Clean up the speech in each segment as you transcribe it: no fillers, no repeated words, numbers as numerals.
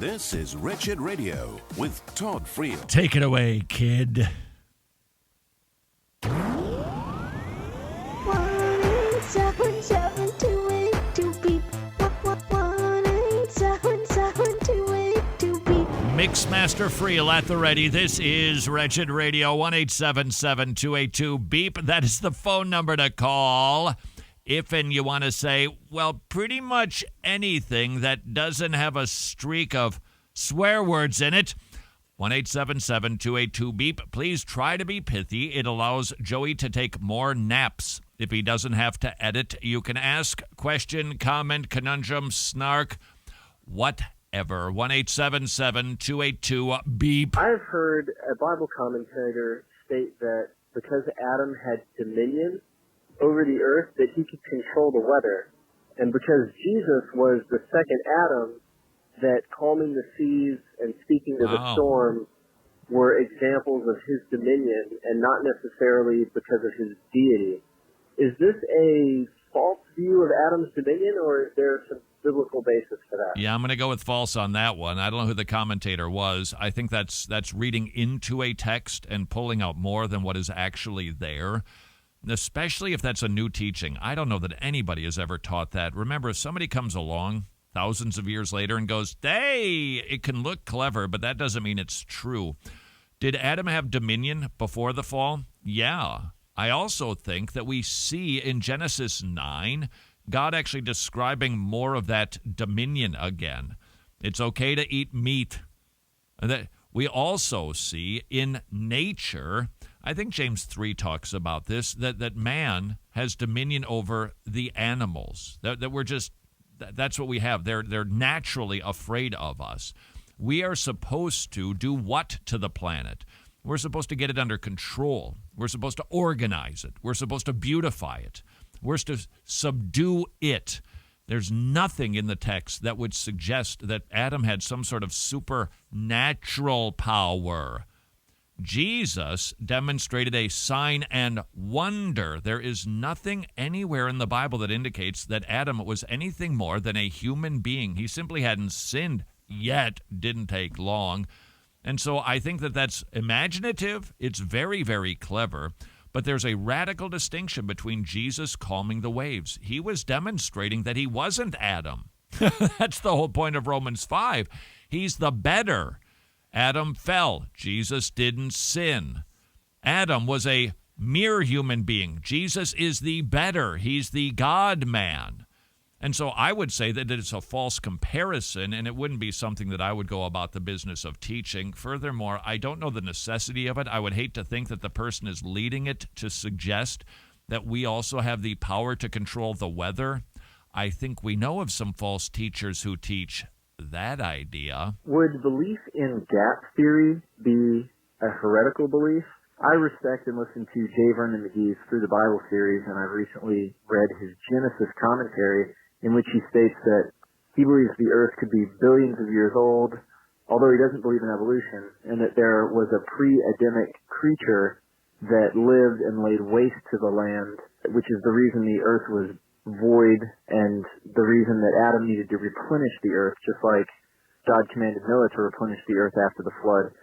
This is Wretched Radio with Todd Friel. Take it away, kid. 1-877-282-BEEP. 1-877-282-BEEP. Mixmaster Friel at the ready. This is Wretched Radio, 1-877-282-BEEP. That is the phone number to call if and you want to say, well, pretty much anything that doesn't have a streak of swear words in it. 1-877-282-BEEP. Please try to be pithy. It allows Joey to take more naps if he doesn't have to edit. You can ask, question, comment, conundrum, snark, whatever. 1-877-282-BEEP. I've heard a Bible commentator state that because Adam had dominion over the earth, that he could control the weather. And because Jesus was the second Adam, that calming the seas and speaking to the storm were examples of his dominion and not necessarily because of his deity. Is this a false view of Adam's dominion, or is there some biblical basis for that? Yeah, I'm going to go with false on that one. I don't know who the commentator was. I think that's reading into a text and pulling out more than what is actually there, especially if that's a new teaching. I don't know that anybody has ever taught that. Remember, if somebody comes along thousands of years later and goes, hey, it can look clever, but that doesn't mean it's true. Did Adam have dominion before the fall? Yeah. I also think that we see in Genesis 9, God actually describing more of that dominion again. It's okay to eat meat. That we also see in nature, I think James 3 talks about this, that man has dominion over the animals, that we're just, that's what we have. They're naturally afraid of us. We are supposed to do what to the planet? We're supposed to get it under control. We're supposed to organize it. We're supposed to beautify it. We're supposed to subdue it. There's nothing in the text that would suggest that Adam had some sort of supernatural power. Jesus demonstrated a sign and wonder. There is nothing anywhere in the Bible that indicates that Adam was anything more than a human being. He simply hadn't sinned yet. Didn't take long. And so I think that that's imaginative. It's very, very clever. But there's a radical distinction between Jesus calming the waves. He was demonstrating that he wasn't Adam. That's the whole point of Romans 5. He's the better. Adam fell. Jesus didn't sin. Adam was a mere human being. Jesus is the better. He's the God-man. And so I would say that it's a false comparison, and it wouldn't be something that I would go about the business of teaching. Furthermore, I don't know the necessity of it. I would hate to think that the person is leading it to suggest that we also have the power to control the weather. I think we know of some false teachers who teach that idea. Would belief in gap theory be a heretical belief? I respect and listen to J. Vernon McGee's Through the Bible series, and I've recently read his Genesis commentary, in which he states that he believes the earth could be billions of years old, although he doesn't believe in evolution, and that there was a pre-Adamic creature that lived and laid waste to the land, which is the reason the earth was void and the reason that Adam needed to replenish the earth, just like God commanded Noah to replenish the earth after the flood.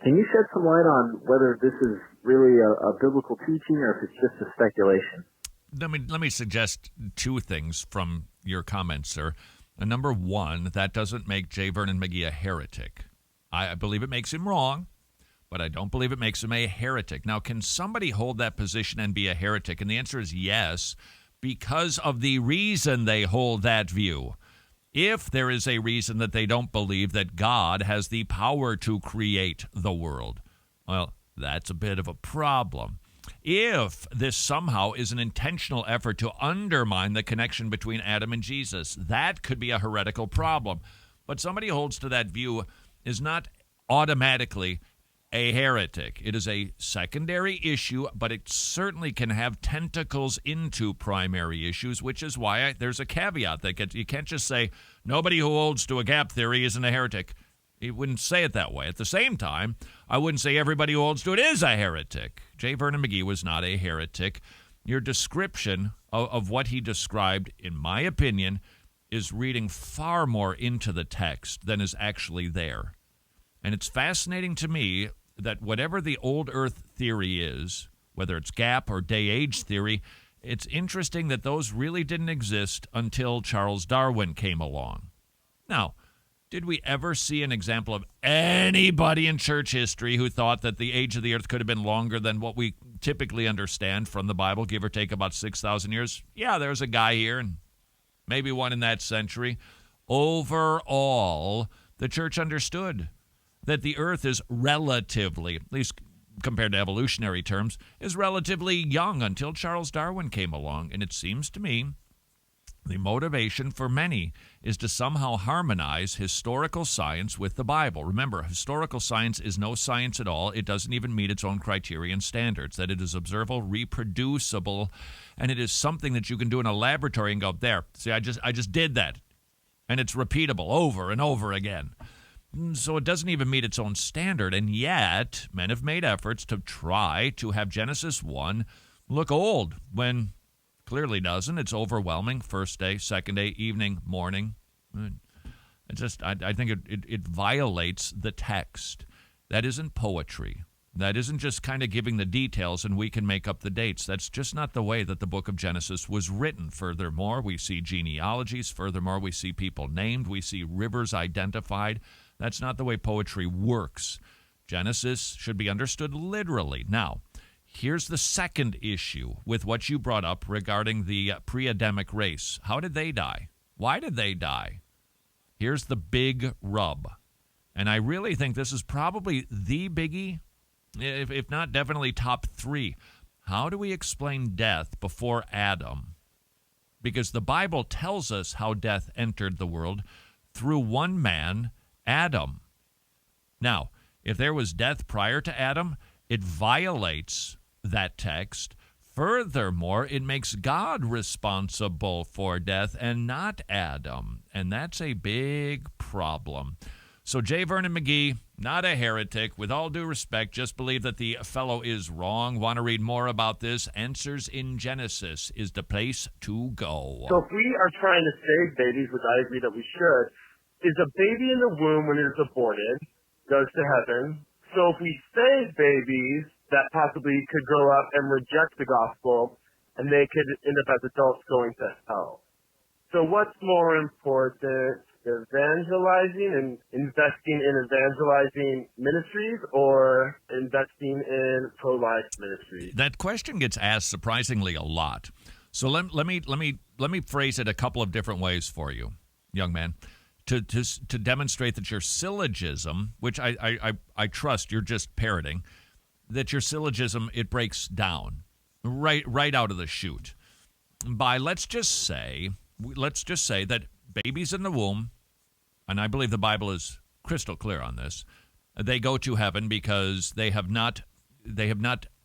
Can you shed some light on whether this is really a biblical teaching or if it's just a speculation? Let me suggest two things from your comments, sir. Number one, that doesn't make J. Vernon McGee a heretic. I believe it makes him wrong, but I don't believe it makes him a heretic. Now, can somebody hold that position and be a heretic? And the answer is yes, because of the reason they hold that view. If there is a reason that they don't believe that God has the power to create the world, well, that's a bit of a problem. If this somehow is an intentional effort to undermine the connection between Adam and Jesus, that could be a heretical problem. But somebody who holds to that view is not automatically a heretic. It is a secondary issue, but it certainly can have tentacles into primary issues, which is why there's a caveat that you can't just say nobody who holds to a gap theory isn't a heretic. He wouldn't say it that way. At the same time, I wouldn't say everybody who holds to it is a heretic. J. Vernon McGee was not a heretic. Your description of what he described, in my opinion, is reading far more into the text than is actually there. And it's fascinating to me that whatever the old earth theory is, whether it's gap or day-age theory, it's interesting that those really didn't exist until Charles Darwin came along. Now, did we ever see an example of anybody in church history who thought that the age of the earth could have been longer than what we typically understand from the Bible, give or take about 6,000 years? Yeah, there's a guy here, and maybe one in that century. Overall, the church understood that the earth is relatively, at least compared to evolutionary terms, is relatively young until Charles Darwin came along. And it seems to me the motivation for many is to somehow harmonize historical science with the Bible. Remember, historical science is no science at all. It doesn't even meet its own criterion standards, that it is observable, reproducible, and it is something that you can do in a laboratory and go, there, see, I just did that. And it's repeatable over and over again. So it doesn't even meet its own standard, and yet men have made efforts to try to have Genesis 1 look old when clearly doesn't. It's overwhelming. First day, second day, evening, morning. I think it violates the text. That isn't poetry. That isn't just kind of giving the details and we can make up the dates. That's just not the way that the book of Genesis was written. Furthermore, we see genealogies. Furthermore, we see people named. We see rivers identified. That's not the way poetry works. Genesis should be understood literally. Now, here's the second issue with what you brought up regarding the pre-Adamic race. How did they die? Why did they die? Here's the big rub. And I really think this is probably the biggie, if not definitely top three. How do we explain death before Adam? Because the Bible tells us how death entered the world through one man, Adam. Now, if there was death prior to Adam, it violates that text. Furthermore, it makes God responsible for death and not Adam. And that's a big problem. So J. Vernon McGee, not a heretic. With all due respect, just believe that the fellow is wrong. Want to read more about this? Answers in Genesis is the place to go. So if we are trying to save babies, which I agree that we should, is a baby in the womb when it is aborted goes to heaven. So if we save babies that possibly could grow up and reject the gospel, and they could end up as adults going to hell. So what's more important, evangelizing and investing in evangelizing ministries or investing in pro-life ministries? That question gets asked surprisingly a lot. So let me phrase it a couple of different ways for you, young man. To demonstrate that your syllogism, which I trust you're just parroting, that your syllogism, it breaks down right out of the chute by let's just say that babies in the womb, and I believe the Bible is crystal clear on this, they go to heaven because they have not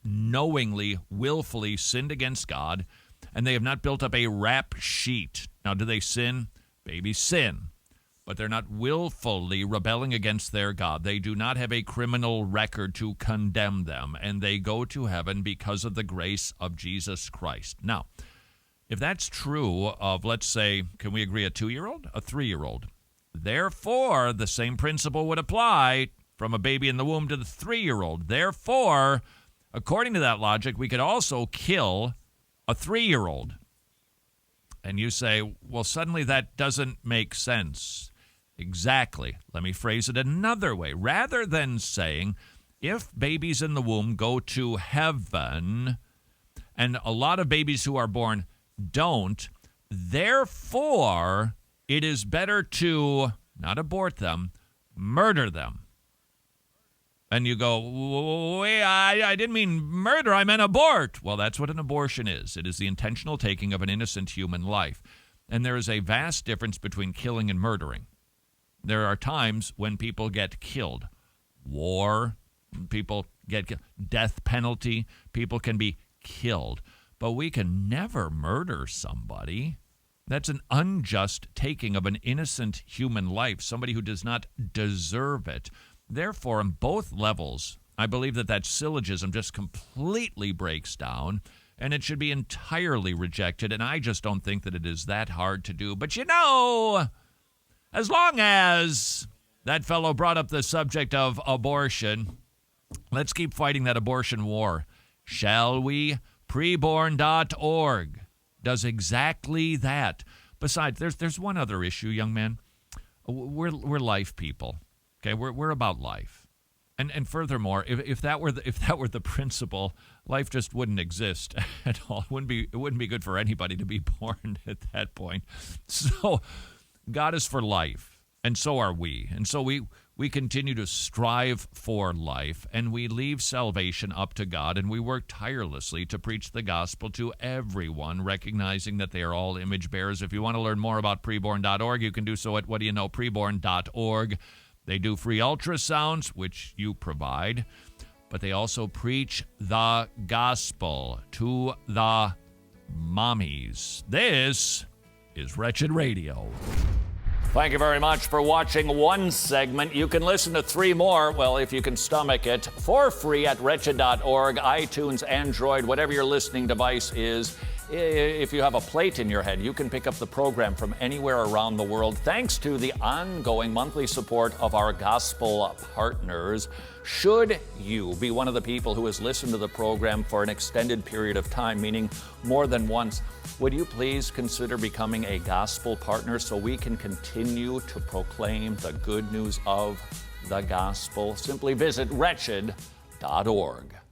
knowingly, willfully sinned against God, and they have not built up a rap sheet. Now, do they sin? Babies sin. But they're not willfully rebelling against their God. They do not have a criminal record to condemn them, and they go to heaven because of the grace of Jesus Christ. Now, if that's true of, let's say, can we agree, a 2-year-old, a 3-year-old? Therefore, the same principle would apply from a baby in the womb to the 3-year-old. Therefore, according to that logic, we could also kill a 3-year-old. And you say, well, suddenly that doesn't make sense. Exactly. Let me phrase it another way. Rather than saying, if babies in the womb go to heaven, and a lot of babies who are born don't, therefore, it is better to not abort them, murder them. And you go, wait, I didn't mean murder, I meant abort. Well, that's what an abortion is. It is the intentional taking of an innocent human life. And there is a vast difference between killing and murdering. There are times when people get killed. War, people get killed. Death penalty, people can be killed. But we can never murder somebody. That's an unjust taking of an innocent human life, somebody who does not deserve it. Therefore, on both levels, I believe that syllogism just completely breaks down and it should be entirely rejected, and I just don't think that it is that hard to do. But as long as that fellow brought up the subject of abortion, let's keep fighting that abortion war. Shall we? Preborn.org does exactly that. Besides, there's one other issue, young man. We're life people. Okay, we're about life. And furthermore, if that were the principle, life just wouldn't exist at all. It wouldn't be good for anybody to be born at that point. So God is for life, and so are we. And so we continue to strive for life, and we leave salvation up to God, and we work tirelessly to preach the gospel to everyone, recognizing that they are all image bearers. If you want to learn more about preborn.org, you can do so at preborn.org. They do free ultrasounds, which you provide, but they also preach the gospel to the mommies. This is Wretched Radio. Thank you very much for watching one segment. You can listen to 3 more, well, if you can stomach it, for free at wretched.org, iTunes, Android, whatever your listening device is. If you have a plate in your head, you can pick up the program from anywhere around the world, thanks to the ongoing monthly support of our gospel partners. Should you be one of the people who has listened to the program for an extended period of time, meaning more than once, would you please consider becoming a gospel partner so we can continue to proclaim the good news of the gospel? Simply visit wretched.org.